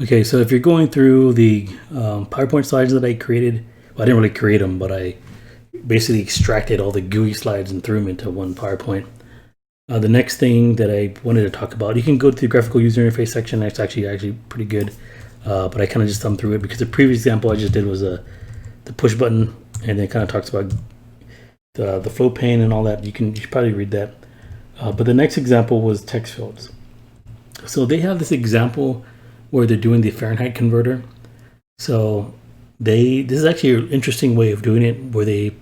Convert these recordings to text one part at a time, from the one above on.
Okay, so if you're going through the PowerPoint slides that I created, well, I didn't really create them, but I basically extracted all the GUI slides and threw them into one PowerPoint. The next thing that I wanted to talk about, you can go to the graphical user interface section. That's actually pretty good, but I kind of just thumbed through it because the previous example I just did was the push button, and it kind of talks about the flow pane and all that. You should probably read that. But the next example was text fields. So they have this example where they're doing the Fahrenheit converter. So this is actually an interesting way of doing it, where they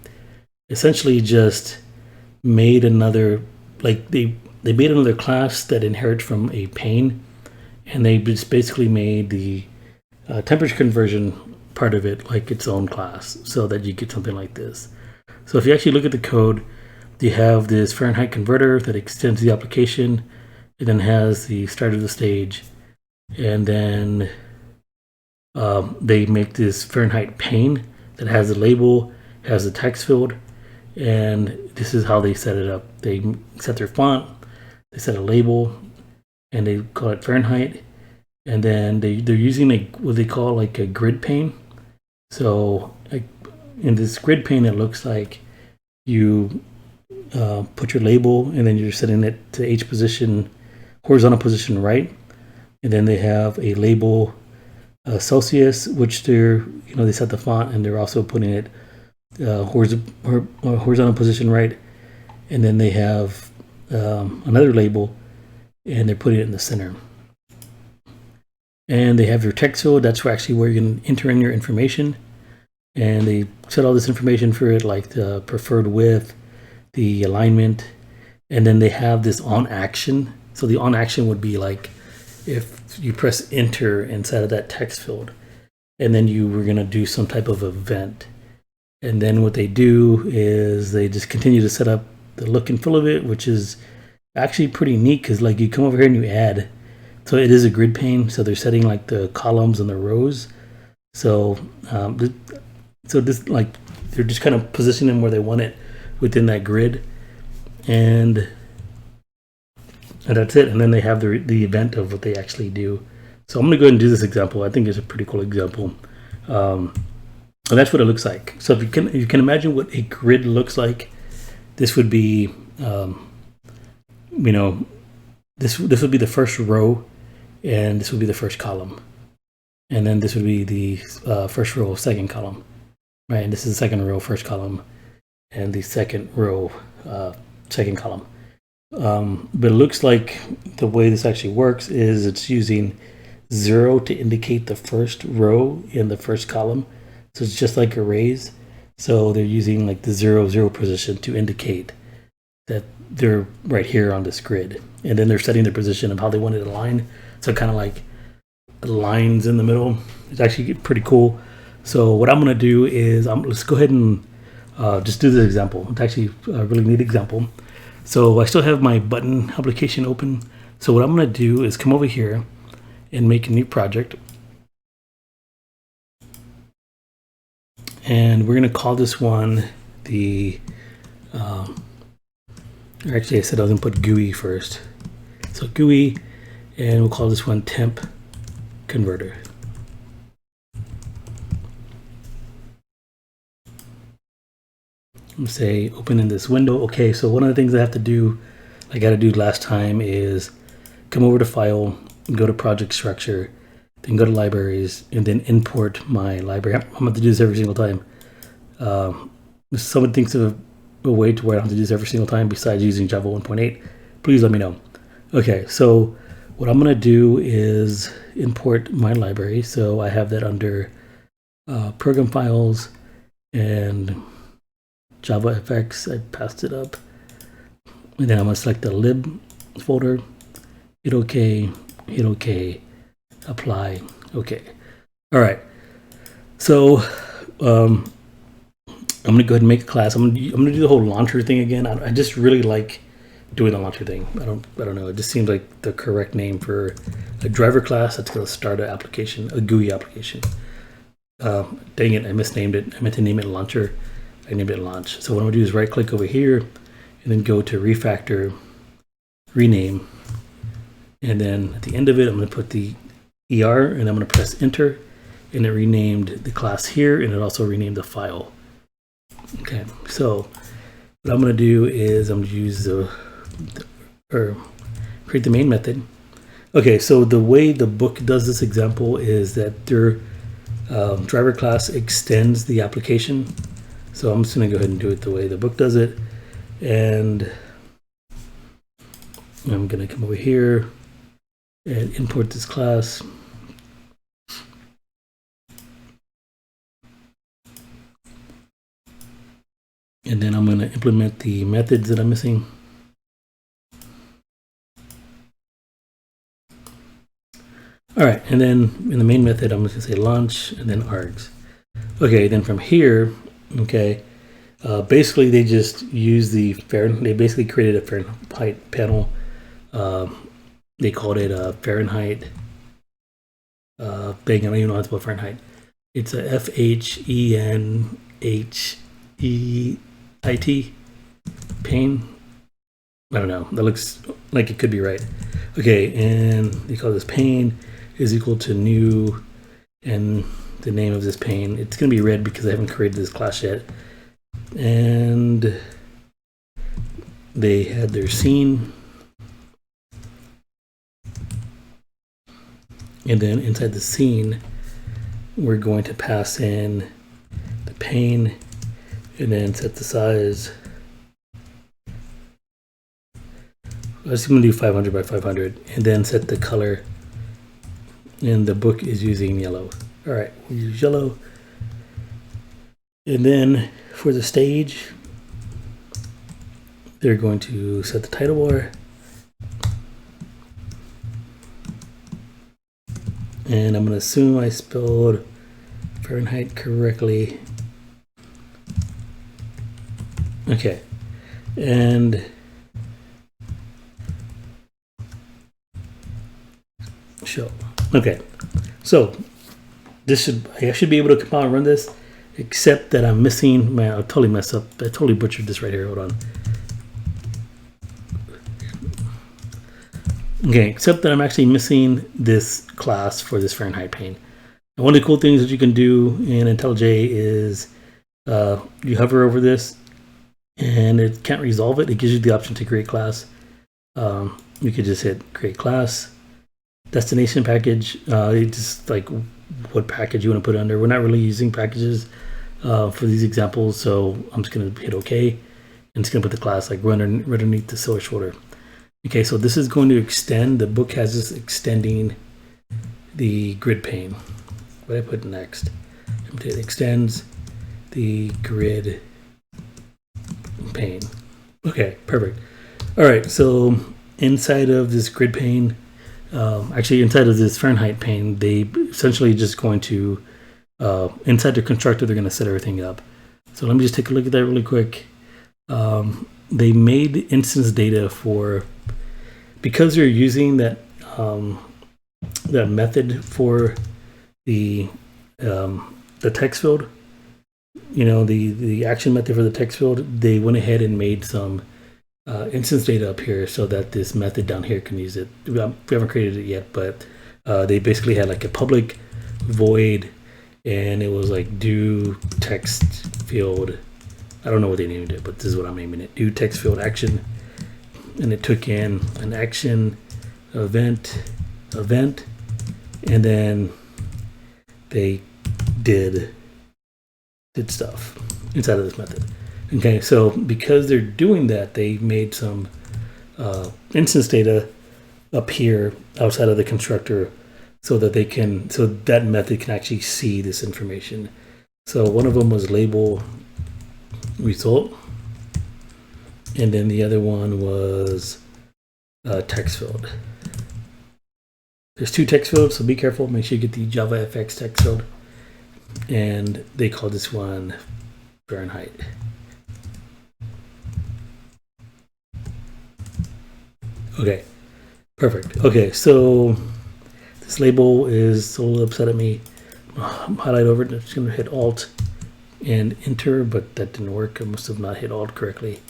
essentially just made another, like they made another class that inherits from a pane, and they just basically made the temperature conversion part of it like its own class, so that you get something like this. So if you actually look at the code, you have this Fahrenheit converter that extends the application. It then has the start of the stage, and then they make this Fahrenheit pane that has a label, has a text field, and this is how they set it up. They set their font, they set a label, and they call it Fahrenheit, and then they're using what they call like a grid pane. So in this grid pane, it looks like you put your label, and then you're setting it to H position, horizontal position right. And then they have a label Celsius, which they set the font, and they're also putting it horizontal position right. And then they have another label, and they're putting it in the center. And they have your text field. That's actually where you can enter in your information. And they set all this information for it, like the preferred width, the alignment, and then they have this on action. So the on action would be like if you press enter inside of that text field, and then you were going to do some type of event. And then what they do is they just continue to set up the look and feel of it, which is actually pretty neat, because like you come over here and you add. So it is a grid pane. So they're setting like the columns and the rows. So this like they're just kind of positioning them where they want it within that grid, and that's it. And then they have the event of what they actually do. So I'm going to go ahead and do this example. I think it's a pretty cool example. And that's what it looks like. So if you can imagine what a grid looks like, this would be, this would be the first row, and this would be the first column, and then this would be the first row, second column, right? And this is the second row, first column, and the second row, second column. But it looks like the way this actually works is it's using 0 to indicate the first row in the first column. So it's just like arrays. So they're using like the 0, 0 position to indicate that they're right here on this grid. And then they're setting their position of how they want it to align. So kind of like lines in the middle. It's actually pretty cool. So what I'm going to do is let's go ahead and just do this example. It's actually a really neat example. So I still have my button application open. So what I'm going to do is come over here and make a new project. And we're going to call this one actually I said I was going to put GUI first. So GUI, and we'll call this one temp converter. I'm say open in this window. Okay, so one of the things I have to do, I got to do last time, is come over to File, go to Project Structure, then go to Libraries, and then import my library. I'm going to do this every single time. If someone thinks of a way to where I don't have to do this every single time besides using Java 1.8, please let me know. Okay, so what I'm going to do is import my library. So I have that under Program Files and JavaFX. I passed it up, and then I'm going to select the lib folder, hit OK, apply, OK. All right, so I'm going to go ahead and make a class. I'm going to do the whole launcher thing again. I just really like doing the launcher thing. I don't know. It just seems like the correct name for a driver class that's going to start an application, a GUI application. Dang it, I misnamed it. I meant to name it launcher. I named it launch. So what I'm going to do is right click over here and then go to refactor, rename. And then at the end of it, I'm going to put the ER, and I'm going to press enter, and it renamed the class here, and it also renamed the file. Okay, so what I'm going to do is I'm going to use create the main method. Okay, so the way the book does this example is that their driver class extends the application. So I'm just going to go ahead and do it the way the book does it. And I'm going to come over here and import this class. And then I'm going to implement the methods that I'm missing. All right, and then in the main method, I'm just going to say launch and then args. Okay, then from here, okay, basically they just use the Fahrenheit. They basically created a Fahrenheit panel. They called it a Fahrenheit. Dang, I don't even know how to spell Fahrenheit. It's a FHENHEIT. Pane. I don't know. That looks like it could be right. Okay, and they call this pane is equal to new, and the name of this pane, it's going to be red because I haven't created this class yet. And they had their scene, and then inside the scene we're going to pass in the pane and then set the size. I was going to do 500 by 500 and then set the color, and the book is using yellow. All right, we'll use yellow. And then for the stage, they're going to set the title bar. And I'm going to assume I spelled Fahrenheit correctly. Okay, and show. Okay, so this I should be able to compile and run this, except that I'm missing. Man, I totally messed up. I totally butchered this right here. Hold on. Okay, except that I'm actually missing this class for this Fahrenheit pane. And one of the cool things that you can do in IntelliJ is you hover over this and it can't resolve it. It gives you the option to create class. You could just hit create class. Destination package, it's just like what package you want to put under. We're not really using packages for these examples, so I'm just going to hit OK, and it's going to put the class like right underneath the source folder. Okay, so this is going to extend. The book has this extending the grid pane. What do I put next? It extends the grid pane. Okay, perfect. All right, so inside of this grid pane, actually inside of this Fahrenheit pane, they essentially just going to, inside the constructor, they're going to set everything up. So let me just take a look at that really quick. They made instance data for, because they're using that that method for the text field, you know, the action method for the text field, they went ahead and made some instance data up here so that this method down here can use it. We haven't created it yet, but they basically had like a public void, and it was like do text field. I don't know what they named it, but this is what I'm naming it. Do text field action, and it took in an action event, and then they did stuff inside of this method. Okay, so because they're doing that, they made some instance data up here outside of the constructor so that they can, so that method can actually see this information. So one of them was label result, and then the other one was text field. There's two text fields, so be careful. Make sure you get the JavaFX text field, and they call this one Fahrenheit. Okay, perfect. Okay, so this label is a little upset at me. Highlight over it. I'm just going to hit Alt and Enter, but that didn't work. I must have not hit Alt correctly.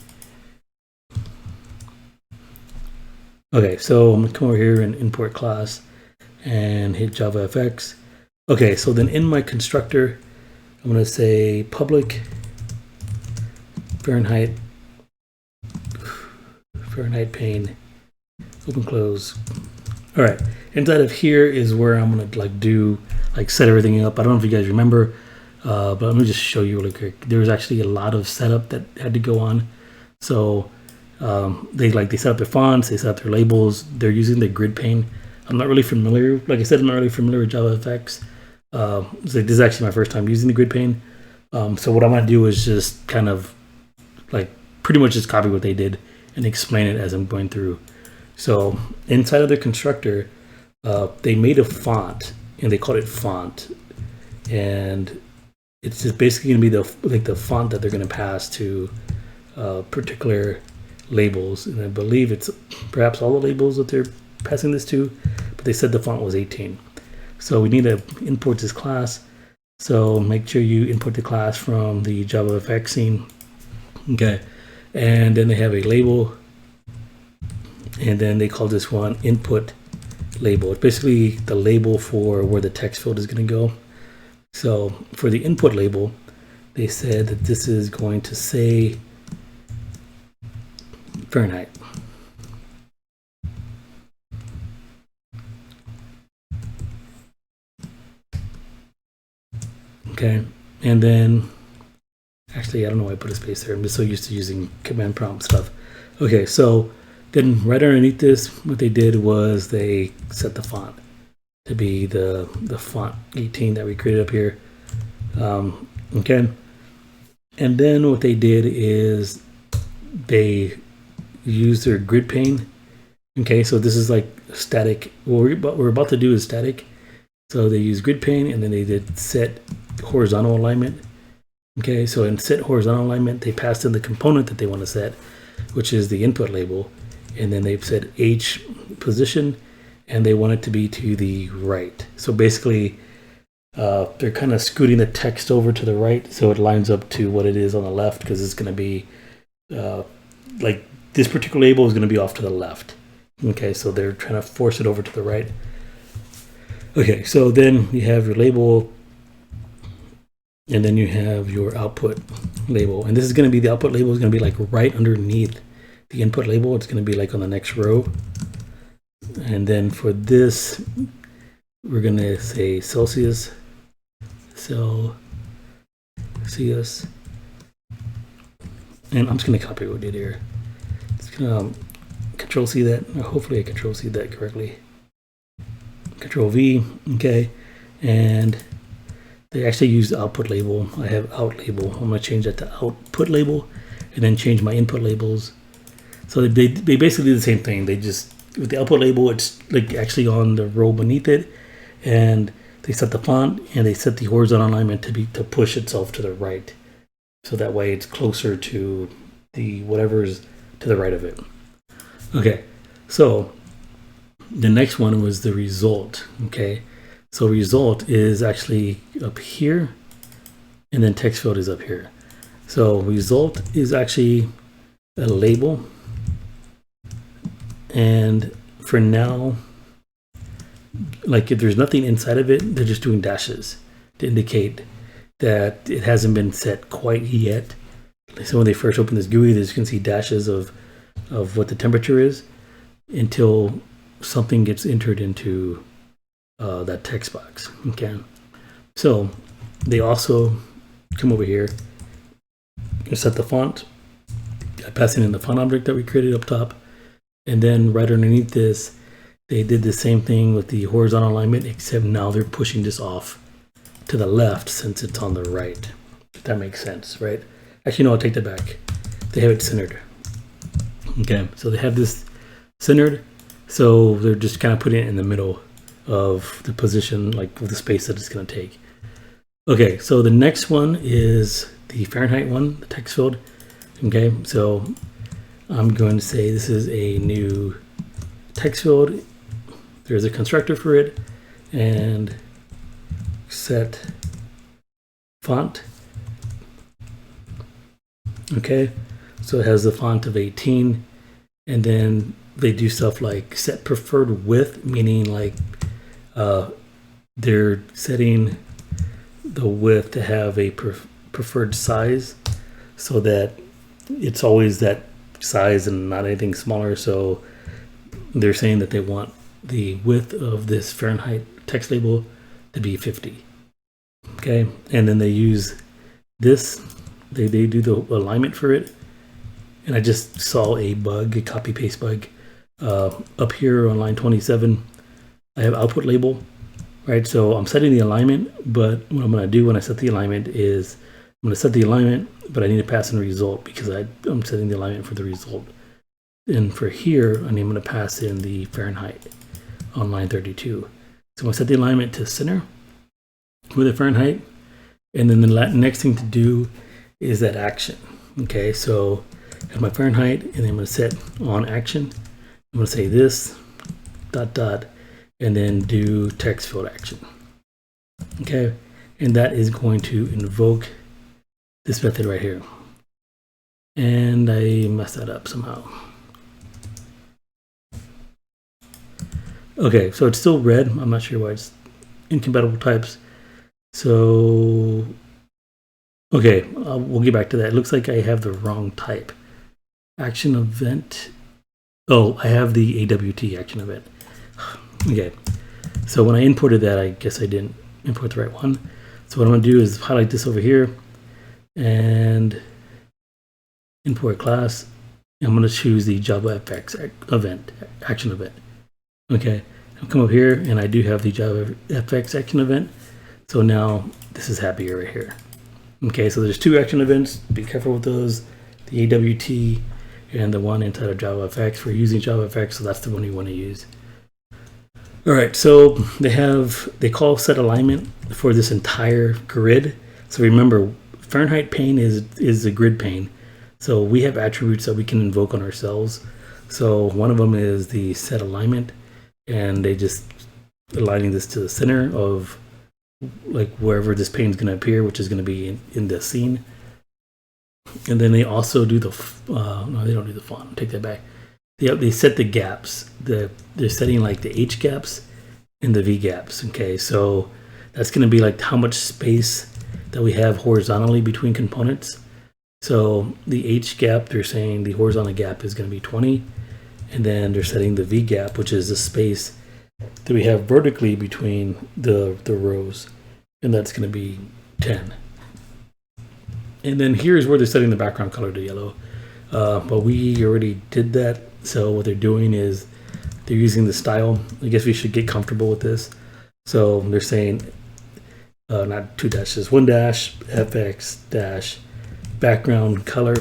Okay, so I'm going to come over here and import class, and hit JavaFX. Okay, so then in my constructor, I'm going to say public Fahrenheit pane, open close. All right, inside of here is where I'm going to like set everything up. I don't know if you guys remember, but let me just show you really quick. There was actually a lot of setup that had to go on. So they set up their fonts, they set up their labels. They're using the grid pane. I'm not really familiar. Like I said, I'm not really familiar with JavaFX. So this is actually my first time using the grid pane. So what I'm going to do is just kind of like pretty much just copy what they did and explain it as I'm going through. So inside of their constructor, they made a font and they called it font, and it's just basically going to be the font that they're going to pass to particular labels. And I believe it's perhaps all the labels that they're passing this to, but they said the font was 18. So we need to import this class. So make sure you import the class from the JavaFX scene. Okay, and then they have a label, and then they call this one input label. It's basically the label for where the text field is going to go. So for the input label, they said that this is going to say Fahrenheit. Okay, and then actually I don't know why I put a space there. I'm just so used to using command prompt stuff. Okay, so then right underneath this, what they did was they set the font to be the font 18 that we created up here. Okay, and then what they did is they used their grid pane. Okay, so this is like static. What we're about to do is static. So they use grid pane, and then they did set horizontal alignment. Okay, so in set horizontal alignment, they passed in the component that they want to set, which is the input label, and then they've said H position, and they want it to be to the right. So basically, they're kind of scooting the text over to the right, so it lines up to what it is on the left, because it's going to be like this particular label is going to be off to the left. Okay, so they're trying to force it over to the right. Okay, so then you have your label, and then you have your output label, and this is going to be, the output label is going to be like right underneath the input label. It's going to be like on the next row. And then for this, we're going to say Celsius, and I'm just going to copy what we did here. Just going to Control C that, or hopefully I Control C that correctly. Control V, okay, and they actually use the output label. I have out label. I'm going to change that to output label, and then change my input labels. So they basically do the same thing. They just, with the output label, it's like actually on the row beneath it, and they set the font and they set the horizontal alignment to push itself to the right. So that way it's closer to the whatever's to the right of it. Okay, so the next one was the result. Okay, so result is actually up here, and then text field is up here. So result is actually a label, and for now, like if there's nothing inside of it, they're just doing dashes to indicate that it hasn't been set quite yet. So when they first open this GUI, you can see dashes of what the temperature is until something gets entered into that text box. Okay, so they also come over here and set the font by passing in the font object that we created up top, and then right underneath this, they did the same thing with the horizontal alignment, except now they're pushing this off to the left since it's on the right. If that makes sense, right? Actually, no, I'll take that back. They have it centered. Okay, so they have this centered, so they're just kind of putting it in the middle of the position, like with the space that it's going to take. Okay, so the next one is the Fahrenheit one, the text field. Okay, so I'm going to say this is a new text field. There's a constructor for it, and set font. Okay, so it has the font of 18, and then they do stuff like set preferred width, meaning like they're setting the width to have a preferred size so that it's always that size and not anything smaller. So they're saying that they want the width of this Fahrenheit text label to be 50. Okay, and then they use this, they do the alignment for it. And I just saw a bug, a copy paste bug. Up here on line 27, I have output label, right? So I'm setting the alignment, but what I'm gonna do when I set the alignment is I'm gonna set the alignment, but I need to pass in a result because I'm setting the alignment for the result. And for here, I'm gonna pass in the Fahrenheit on line 32. So I'm gonna set the alignment to center with the Fahrenheit. And then the next thing to do is that action. Okay, so I have my Fahrenheit, and then I'm gonna set on action. I'm gonna say this, ... and then do text field action. Okay, and that is going to invoke this method right here. And I messed that up somehow. Okay, so it's still red. I'm not sure why it's incompatible types. So, okay, we'll get back to that. It looks like I have the wrong type. Action event. Oh, I have the AWT action event. Okay, so when I imported that, I guess I didn't import the right one. So what I'm gonna do is highlight this over here and import class. I'm gonna choose the JavaFX event, action event. Okay, I'll come up here and I do have the JavaFX action event. So now this is happier right here. Okay, so there's two action events. Be careful with those. The AWT and the one entitled JavaFX. We're using JavaFX, so that's the one you want to use. All right, so they call set alignment for this entire grid. So remember, Fahrenheit pane is a grid pane. So we have attributes that we can invoke on ourselves. So one of them is the set alignment, and they just aligning this to the center of like wherever this pane is going to appear, which is going to be in the scene. And then they also do the no, they don't do the font. Take that back. They set the gaps. They're setting like the H gaps and the V gaps. Okay, so that's going to be like how much space that we have horizontally between components. So the H gap, they're saying the horizontal gap is going to be 20, and then they're setting the V gap, which is the space that we have vertically between the rows, and that's going to be 10. And then here's where they're setting the background color to yellow. But we already did that. So what they're doing is they're using the style. I guess we should get comfortable with this. So they're saying not two dashes, one dash, FX dash, background color.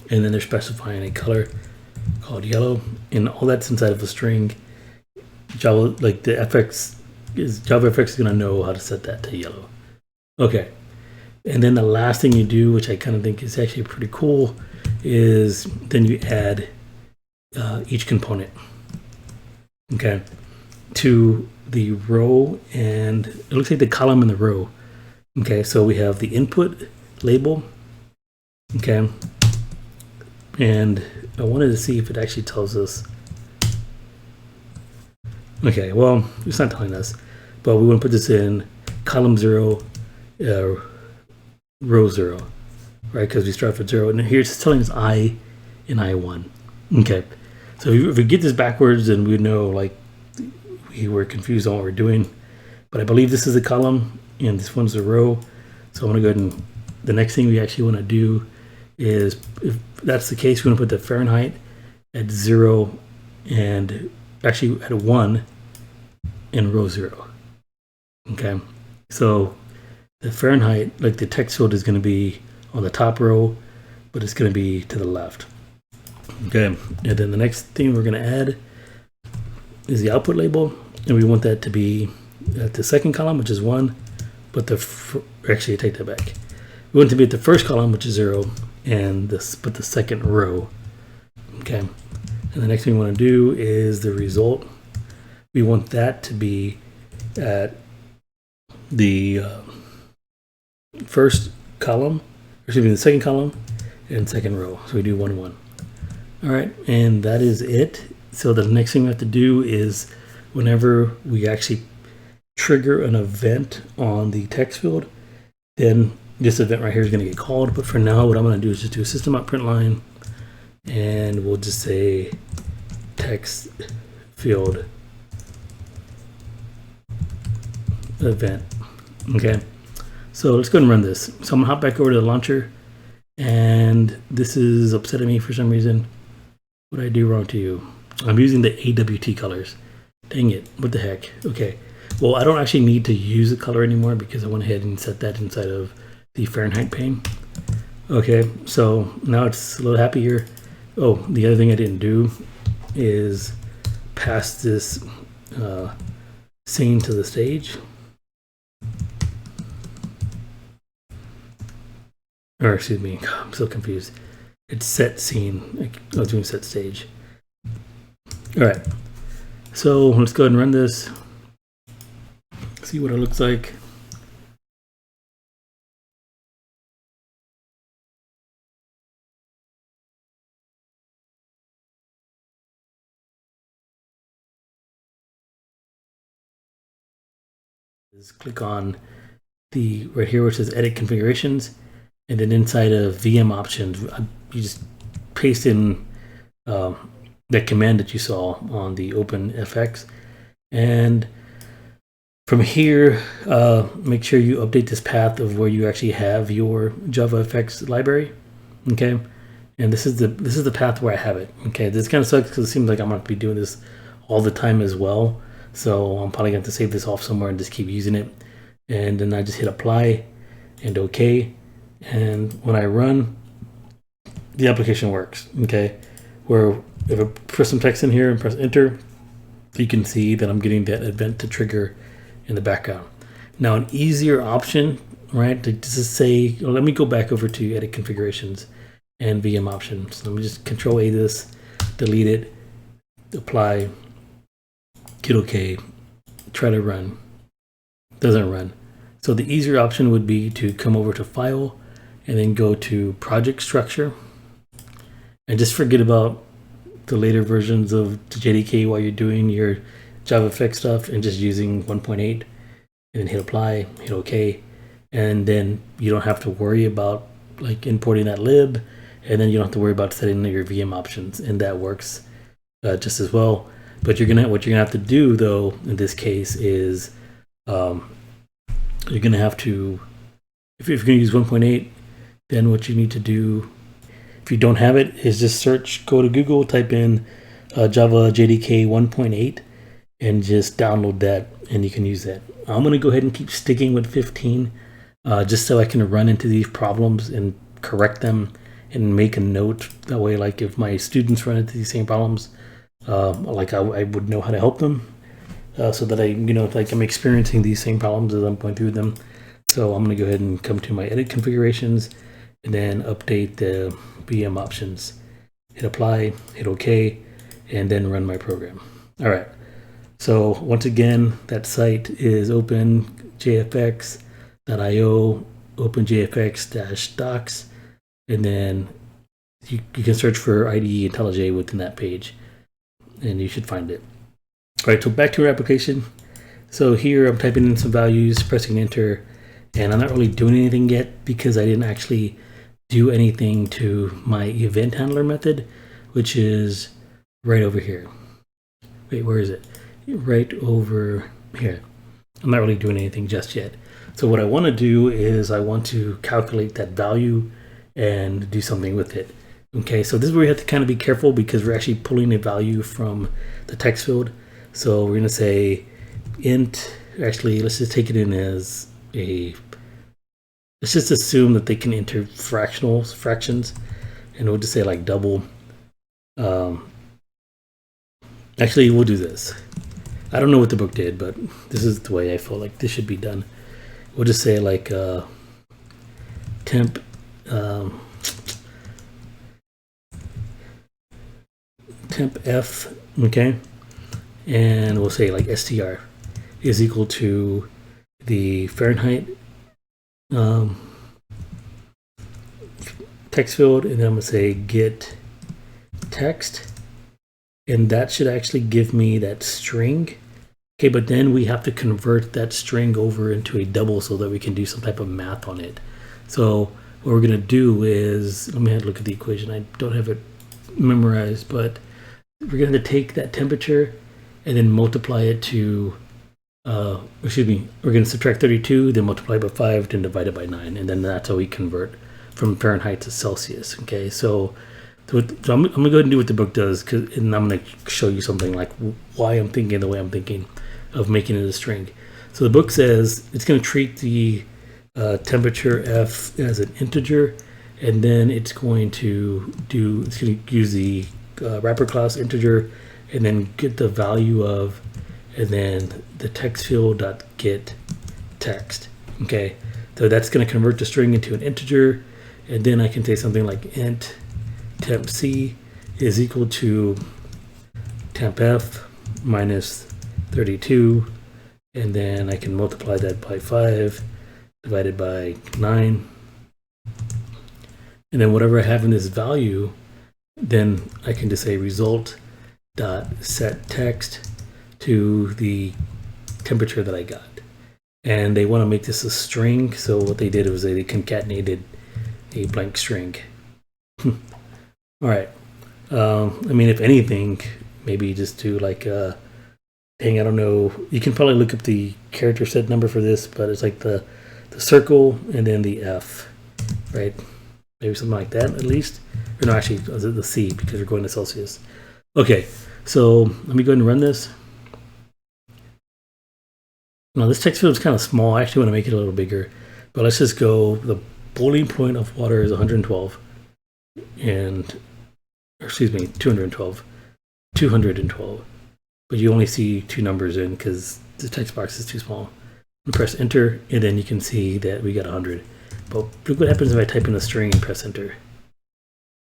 And then they're specifying a color called yellow. And all that's inside of a string. Java, like the JavaFX is going to know how to set that to yellow. Okay. And then the last thing you do, which I kind of think is actually pretty cool, is then you add each component, okay, to the row, and it looks like the column and the row. Okay, so we have the input label, okay, and I wanted to see if it actually tells us. Okay, well, it's not telling us, but we want to put this in column 0, row 0, right? Because we start with 0, and here it's telling us I and I1. Okay, so if we get this backwards, then we know like we were confused on what we're doing. But I believe this is a column and this one's a row. So I'm gonna go ahead and the next thing we actually want to do is, if that's the case, we want to put the Fahrenheit at 0 and actually at 1 in row 0. Okay, so the Fahrenheit, like the text field, is going to be on the top row, but it's going to be to the left. Okay, and then the next thing we're going to add is the output label, and we want that to be at the second column, which is 1, but actually take that back. We want it to be at the first column, which is 0, and but the second row. Okay, and the next thing we want to do is the result. We want that to be at the first column, or excuse me, the second column and second row. So we do 1, 1. All right, and that is it. So the next thing we have to do is whenever we actually trigger an event on the text field, then this event right here is going to get called. But for now, what I'm going to do is just do a system.println, and we'll just say text field event. Okay, so let's go ahead and run this. So I'm gonna hop back over to the launcher, and this is upsetting me for some reason. What did I do wrong to you? I'm using the AWT colors. Dang it, what the heck? Okay, well, I don't actually need to use the color anymore because I went ahead and set that inside of the Fahrenheit pane. Okay, so now it's a little happier. Oh, the other thing I didn't do is pass this scene to the stage. Or excuse me, I'm so confused. It's set scene. I was doing set stage. All right, so let's go ahead and run this. See what it looks like. Just click on the right here where it says edit configurations, and then inside of VM options, you just paste in that command that you saw on the OpenFX, and from here, make sure you update this path of where you actually have your JavaFX library. Okay, and this is the path where I have it. Okay, this kind of sucks because it seems like I'm going to be doing this all the time as well. So I'm probably going to save this off somewhere and just keep using it. And then I just hit apply and OK. And when I run, the application works. Okay, where if I put some text in here and press enter, you can see that I'm getting that event to trigger in the background. Now, an easier option, right, to just say, well, let me go back over to edit configurations and VM options. Let me just Control A this, delete it, apply, hit OK, try to run. Doesn't run. So the easier option would be to come over to File and then go to Project Structure and just forget about the later versions of the JDK while you're doing your JavaFX stuff and just using 1.8, and then hit apply, hit OK, and then you don't have to worry about like importing that lib, and then you don't have to worry about setting your VM options, and that works just as well. But what you're gonna have to do though in this case is you're gonna have to, if you're gonna use 1.8, then what you need to do, if you don't have it, is just search, go to Google, type in Java JDK 1.8, and just download that, and you can use that. I'm gonna go ahead and keep sticking with 15, just so I can run into these problems and correct them and make a note. That way, like if my students run into these same problems, like I would know how to help them, so that I'm experiencing these same problems as I'm going through them. So I'm gonna go ahead and come to my edit configurations and then update the VM options, hit apply, hit OK, and then run my program. All right. So once again, that site is openjfx.io, openjfx-docs, and then you can search for IDE IntelliJ within that page, and you should find it. All right, so back to our application. So here I'm typing in some values, pressing enter, and I'm not really doing anything yet because I didn't actually do anything to my event handler method, which is right over here. Wait, where is it? Right over here. I'm not really doing anything just yet. So what I want to do is I want to calculate that value and do something with it. Okay, so this is where you have to kind of be careful because we're actually pulling a value from the text field. So we're going to say int, actually, let's just take it in as a, let's just assume that they can enter fractions, and we'll just say like double. Actually, we'll do this. I don't know what the book did, but this is the way I feel like this should be done. We'll just say like temp temp f, okay, and we'll say like str is equal to the Fahrenheit text field, and then I'm gonna say get text, and that should actually give me that string Okay, but then we have to convert that string over into a double so that we can do some type of math on it. So what we're going to do is, let me have a look at the equation. I don't have it memorized, but we're going to take that temperature and then multiply it to, we're going to subtract 32, then multiply by 5, then divide it by 9, and then that's how we convert from Fahrenheit to Celsius. Okay, so I'm going to go ahead and do what the book does, and I'm going to show you something like why I'm thinking the way I'm thinking of making it a string. So the book says it's going to treat the temperature F as an integer, and then it's going to use the wrapper class integer, and then get the value of, and then the text field dot get text. Okay, so that's going to convert the string into an integer, and then I can say something like int temp C is equal to temp F minus 32, and then I can multiply that by 5 divided by 9, and then whatever I have in this value, then I can just say result dot set text to the temperature that I got. And they want to make this a string, so what they did was they concatenated a blank string. All right. I mean, if anything, maybe just do like I don't know. You can probably look up the character set number for this, but it's like the circle and then the F, right? Maybe something like that at least. Or no, actually, the C, because we're going to Celsius. Okay, so let me go ahead and run this. Now this text field is kind of small. I actually want to make it a little bigger, but let's just go. The boiling point of water is 112, and excuse me, 212, but you only see two numbers in because the text box is too small. You press enter, and then you can see that we got 100. But look what happens if I type in a string and press enter.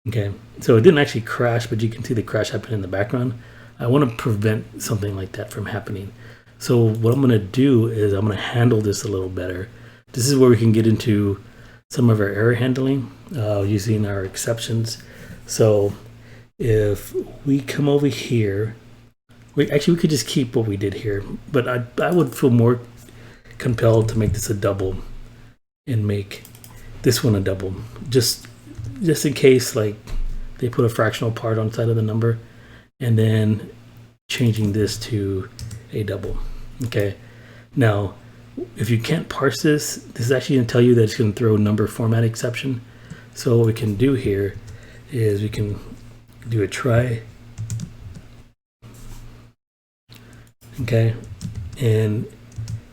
Okay, so it didn't actually crash, but you can see the crash happen in the background. I want to prevent something like that from happening. So what I'm going to do is I'm going to handle this a little better. This is where we can get into some of our error handling using our exceptions. So if we come over here, we could just keep what we did here, but I would feel more compelled to make this a double and make this one a double, just in case like they put a fractional part on the side of the number, and then changing this to a double. Okay, now if you can't parse this is actually going to tell you that it's going to throw number format exception. So what we can do here is we can do a try, okay, and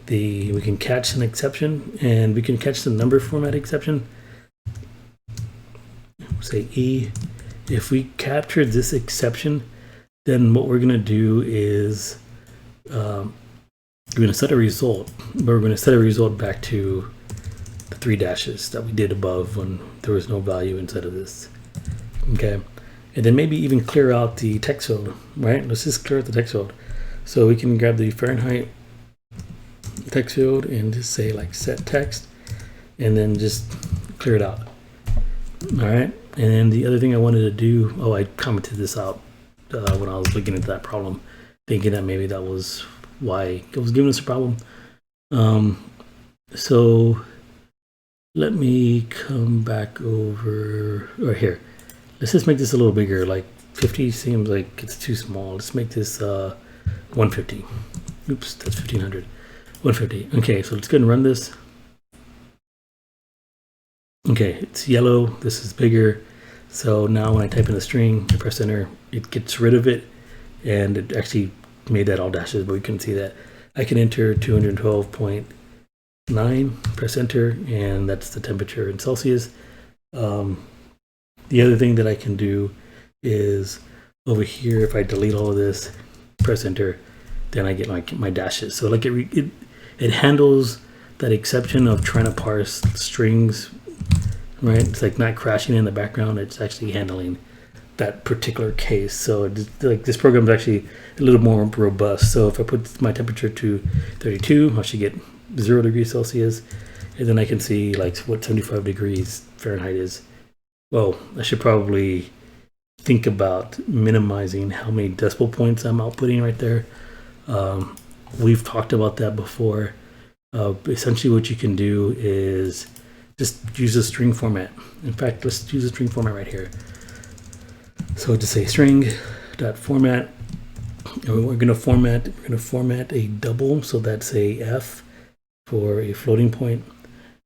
we can catch an exception, and we can catch the number format exception. Say E. If we capture this exception, then what we're going to do is we're going to set a result, but we're going to set a result back to the 3 dashes that we did above when there was no value inside of this. Okay, and then maybe even clear out the text field, right? Let's just clear out the text field. So we can grab the Fahrenheit text field and just say like set text, and then just clear it out. All right, and then the other thing I wanted to do, I commented this out when I was looking at that problem, thinking that maybe that was why it was giving us a problem. So let me come back over right here. Let's just make this a little bigger. Like 50 seems like it's too small. Let's make this 150. Oops, that's 1500. 150. Okay, so let's go ahead and run this. Okay, it's yellow. This is bigger. So now when I type in a string, I press enter, it gets rid of it, and it actually made that all dashes, but we couldn't see that. I can enter 212.9, press enter, and that's the temperature in Celsius. The other thing that I can do is over here, if I delete all of this, press enter, then I get my dashes. So like it handles that exception of trying to parse strings, right? It's like not crashing in the background. It's actually handling that particular case. So like this program is actually a little more robust. So if I put my temperature to 32, I should get 0 degrees Celsius, and then I can see like what 75 degrees Fahrenheit is. Well, I should probably think about minimizing how many decimal points I'm outputting right there. we've talked about that before. Essentially what you can do is just use a string format. In fact, let's use a string format right here. So just say string.format. We're going to format a double, so that's a F for a floating point.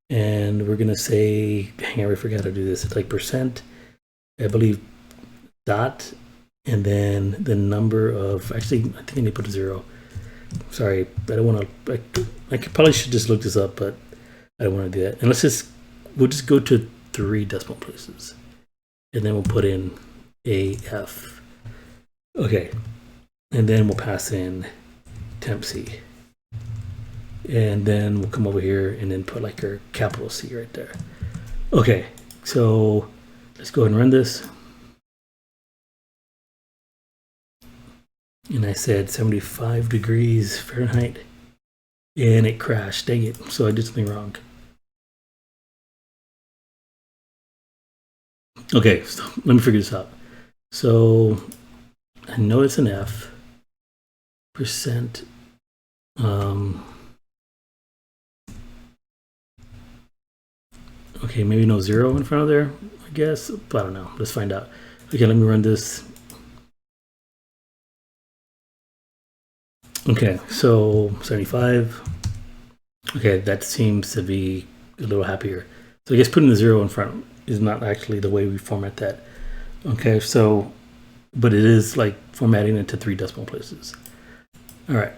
And we're going to say, hang on, I forgot to do this. It's like percent, I believe, dot, and then the number of, actually, I think I need to put a 0. Sorry, I don't want to, I probably should just look this up, but I don't want to do that. And we'll just go to 3 decimal places. And then we'll put in AF. Okay. And then we'll pass in temp C. And then we'll come over here and then put like our capital C right there. Okay, so let's go ahead and run this. And I said 75 degrees Fahrenheit and it crashed. Dang it. So I did something wrong. Okay, so let me figure this out. So I know it's an F percent. Okay, maybe no 0 in front of there, I guess. But I don't know. Let's find out. Okay, let me run this. Okay, so 75. Okay, that seems to be a little happier. So I guess putting the 0 in front is not actually the way we format that. Okay, so, but it is like formatting it to 3 decimal places. All right,